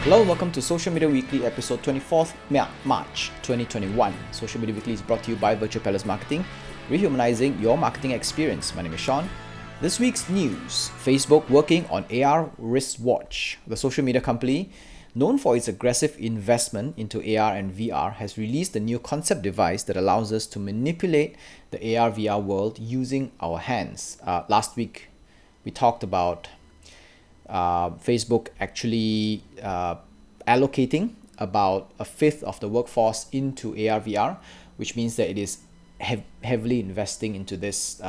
Hello, welcome to Social Media Weekly episode 24th March 2021. Social Media Weekly is brought to you by Virtual Palace Marketing, rehumanizing your marketing experience. My name is Sean. This week's news: Facebook working on AR wristwatch. The social media company, known for its aggressive investment into AR and VR, has released a new concept device that allows us to manipulate the AR VR world using our hands. Last week, we talked about Facebook actually allocating about a fifth of the workforce into AR VR, which means that it is heavily investing into this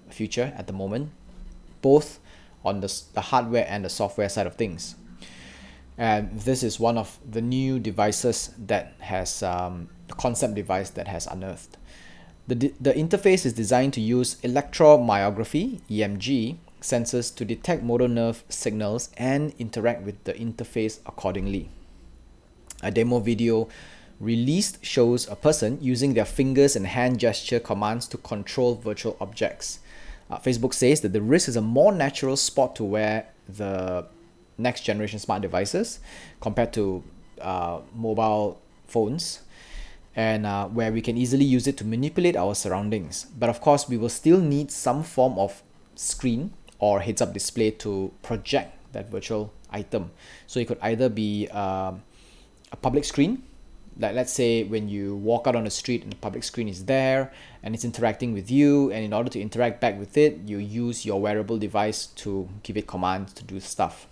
future at the moment, both on the hardware and the software side of things. And this is one of the new devices that has the concept device that has unearthed. The interface is designed to use electromyography (EMG) sensors to detect motor nerve signals and interact with the interface accordingly. A demo video released shows a person using their fingers and hand gesture commands to control virtual objects. Facebook says that the wrist is a more natural spot to wear the next generation smart devices compared to mobile phones, and where we can easily use it to manipulate our surroundings. But of course, we will still need some form of screen or heads-up display to project that virtual item. So it could either be a public screen, like let's say when you walk out on the street and the public screen is there and it's interacting with you, and in order to interact back with it, you use your wearable device to give it commands to do stuff.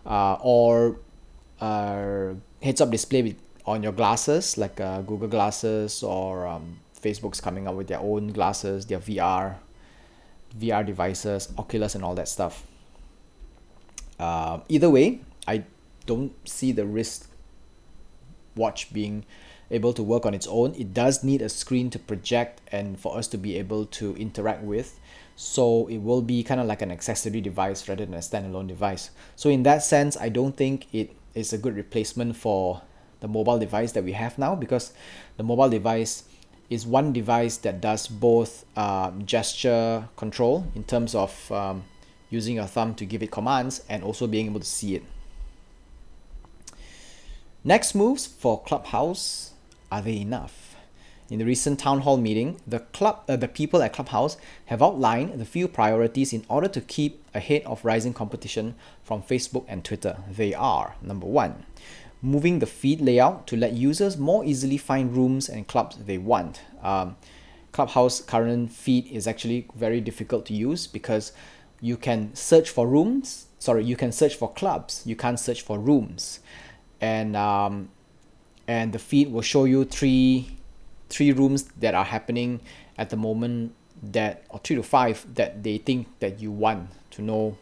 Or heads-up display on your glasses, like Google glasses, or Facebook's coming up with their own glasses, their VR devices, Oculus and all that stuff. Either way, I don't see the wrist watch being able to work on its own. It does need a screen to project and for us to be able to interact with. So it will be kind of like an accessory device rather than a standalone device. So in that sense, I don't think it is a good replacement for the mobile device that we have now, because the mobile device is one device that does both gesture control in terms of using your thumb to give it commands and also being able to see it. Next moves for Clubhouse. Are they enough? In the recent town hall meeting, the people at Clubhouse have outlined the few priorities in order to keep ahead of rising competition from Facebook and Twitter. They are: number one, moving the feed layout to let users more easily find rooms and clubs they want. Clubhouse current feed is actually very difficult to use because you can search for clubs, you can't search for rooms, and the feed will show you three rooms that are happening at the moment, or 3 to 5 that they think that you want to know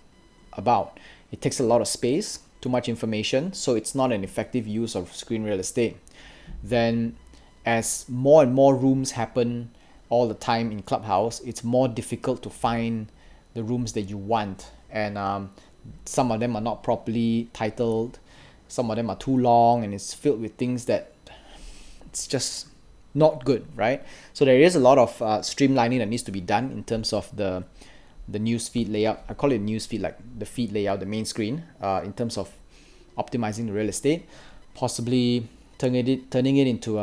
about. It takes a lot of space, too much information, so it's not an effective use of screen real estate. Then as more and more rooms happen all the time in Clubhouse, it's more difficult to find the rooms that you want, and some of them are not properly titled, some of them are too long, and it's filled with things that it's just not good, right? So there is a lot of streamlining that needs to be done in terms of the newsfeed layout. I call it newsfeed, like the feed layout, the main screen, in terms of optimizing the real estate, possibly turning it into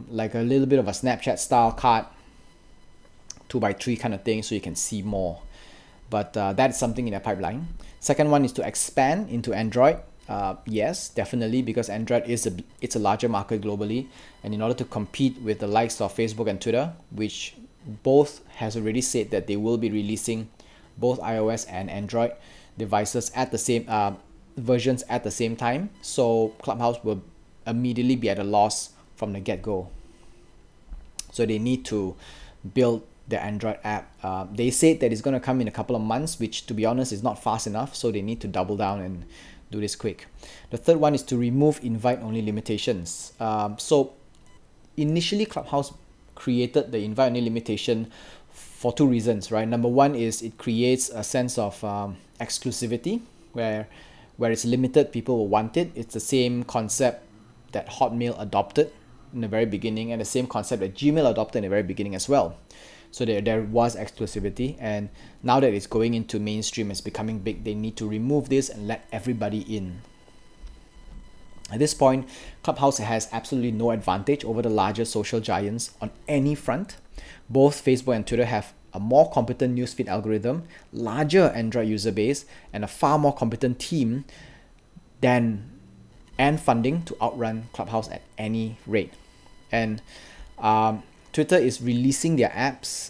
like a little bit of a Snapchat style card, 2x3 kind of thing, so you can see more. But that's something in the pipeline. Second one is to expand into Android. Yes, definitely, because Android it's a larger market globally, and in order to compete with the likes of Facebook and Twitter, which both has already said that they will be releasing both iOS and Android devices at the same versions at the same time, so Clubhouse will immediately be at a loss from the get-go. So they need to build the Android app. They said that it's going to come in a couple of months, which to be honest is not fast enough, so they need to double down and do this quick. The third one is to remove invite-only limitations. So initially, Clubhouse created the invite-only limitation for two reasons, right? Number one is it creates a sense of exclusivity, where it's limited, people will want it. It's the same concept that Hotmail adopted in the very beginning, and the same concept that Gmail adopted in the very beginning as well. So there was exclusivity, and now that it's going into mainstream, it's becoming big, they need to remove this and let everybody in. At this point, Clubhouse has absolutely no advantage over the larger social giants on any front. Both Facebook and Twitter have a more competent newsfeed algorithm, larger Android user base, and a far more competent team than and funding to outrun Clubhouse at any rate. And Twitter is releasing their apps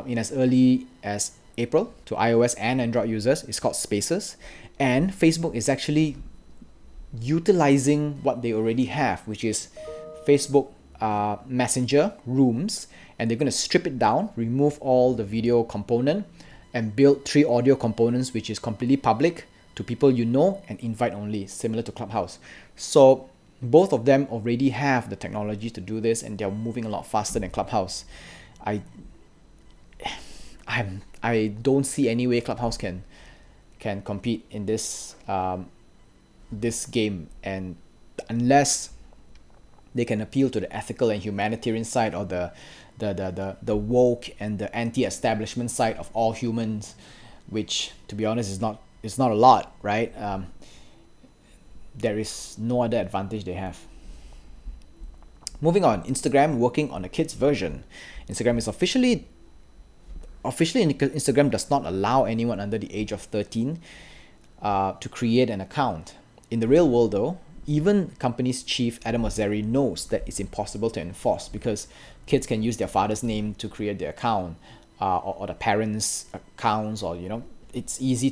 in as early as April to iOS and Android users. It's called Spaces. And Facebook is actually utilizing what they already have, which is Facebook Messenger Rooms, and they're going to strip it down, remove all the video component, and build 3 audio components, which is completely public to people you know and invite only, similar to Clubhouse. So both of them already have the technology to do this, and they're moving a lot faster than Clubhouse. I don't see any way Clubhouse can compete in this this game, and unless they can appeal to the ethical and humanitarian side, or the woke and the anti-establishment side of all humans, which to be honest is not a lot, right? There is no other advantage they have. Moving on, Instagram working on a kids version. Instagram is officially Instagram does not allow anyone under the age of 13 to create an account. In the real world though, even company's chief Adam Mosseri knows that it's impossible to enforce, because kids can use their father's name to create their account, or the parents' accounts, or it's easy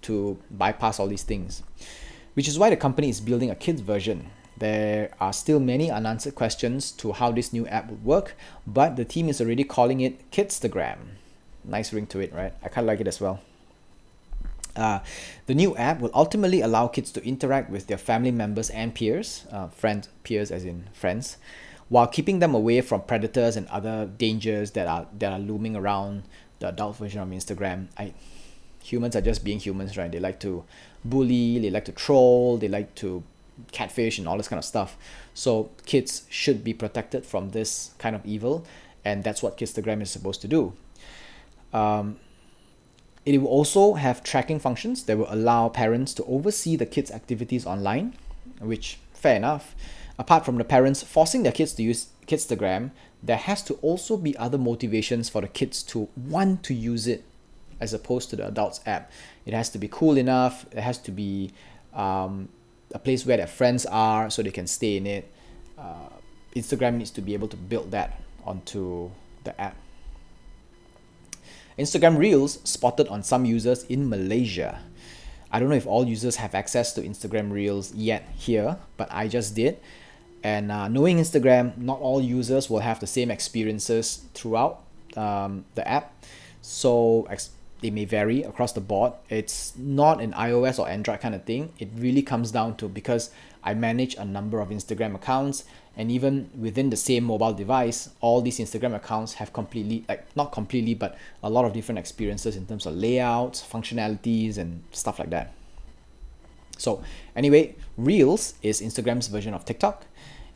to bypass all these things, which is why the company is building a kids version. There are still many unanswered questions to how this new app would work, but the team is already calling it Kidstagram. Nice ring to it, right? I kind of like it as well. The new app will ultimately allow kids to interact with their family members and peers, peers as in friends, while keeping them away from predators and other dangers that are looming around the adult version of Instagram. Humans are just being humans, right? They like to bully, they like to troll, they like to catfish and all this kind of stuff. So kids should be protected from this kind of evil, and that's what Kidstagram is supposed to do. It will also have tracking functions that will allow parents to oversee the kids' activities online, which, fair enough. Apart from the parents forcing their kids to use Kidstagram, there has to also be other motivations for the kids to want to use it as opposed to the adults app. It has to be cool enough. It has to be a place where their friends are so they can stay in it. Instagram needs to be able to build that onto the app. Instagram Reels spotted on some users in Malaysia. I don't know if all users have access to Instagram Reels yet here, but I just did. And knowing Instagram, not all users will have the same experiences throughout the app. So they may vary across the board. It's not an iOS or Android kind of thing. It really comes down to, because I manage a number of Instagram accounts, and even within the same mobile device, all these Instagram accounts have not completely, but a lot of different experiences in terms of layouts, functionalities, and stuff like that. So anyway, Reels is Instagram's version of TikTok.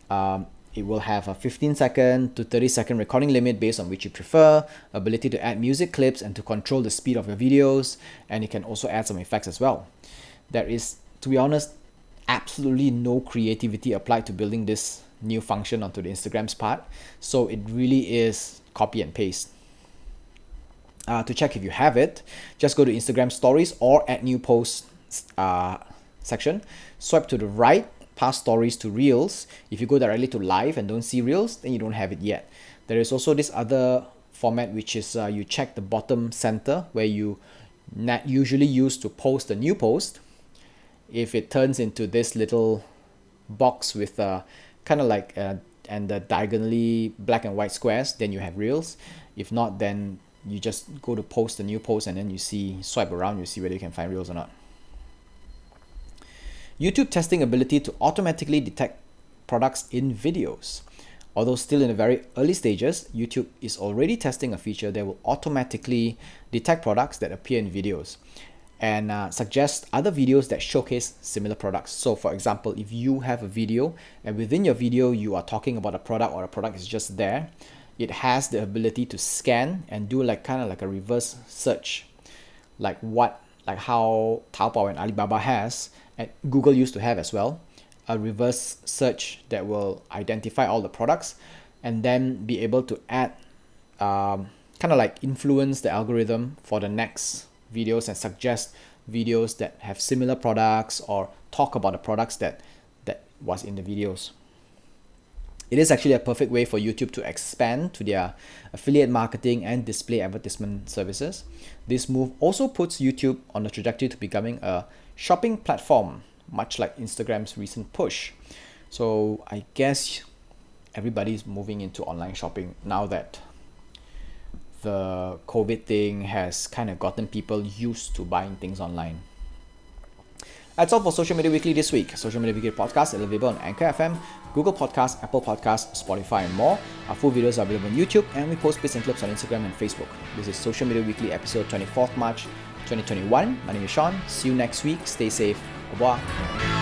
It will have a 15-second to 30-second recording limit based on which you prefer, ability to add music clips and to control the speed of your videos, and you can also add some effects as well. There is, to be honest, absolutely no creativity applied to building this new function onto the Instagram's part, so it really is copy and paste. To check if you have it, just go to Instagram stories or add new posts section, swipe to the right past stories to reels. If you go directly to live and don't see reels, then you don't have it yet. There is also this other format, which is you check the bottom center where you usually use to post a new post. If it turns into this little box with kind of like and the diagonally black and white squares, then you have reels. If not, then you just go to post a new post, and then you swipe around, you see whether you can find reels or not. YouTube testing ability to automatically detect products in videos. Although still in the very early stages, YouTube is already testing a feature that will automatically detect products that appear in videos and suggest other videos that showcase similar products. So for example, if you have a video and within your video you are talking about a product, or a product is just there, it has the ability to scan and do kind of like a reverse search, like how Taobao and Alibaba has, and Google used to have as well. a reverse search that will identify all the products and then be able to add kind of like influence the algorithm for the next videos and suggest videos that have similar products or talk about the products that was in the videos. It is actually a perfect way for YouTube to expand to their affiliate marketing and display advertisement services. This move also puts YouTube on the trajectory to becoming a shopping platform, much like Instagram's recent push. So I guess everybody's moving into online shopping now that the COVID thing has kind of gotten people used to buying things online. That's all for Social Media Weekly this week. Social Media Weekly podcast is available on Anchor FM, Google Podcasts, Apple Podcasts, Spotify, and more. Our full videos are available on YouTube, and we post bits and clips on Instagram and Facebook. This is Social Media Weekly episode 24th March 2021. My name is Sean. See you next week. Stay safe. Au revoir.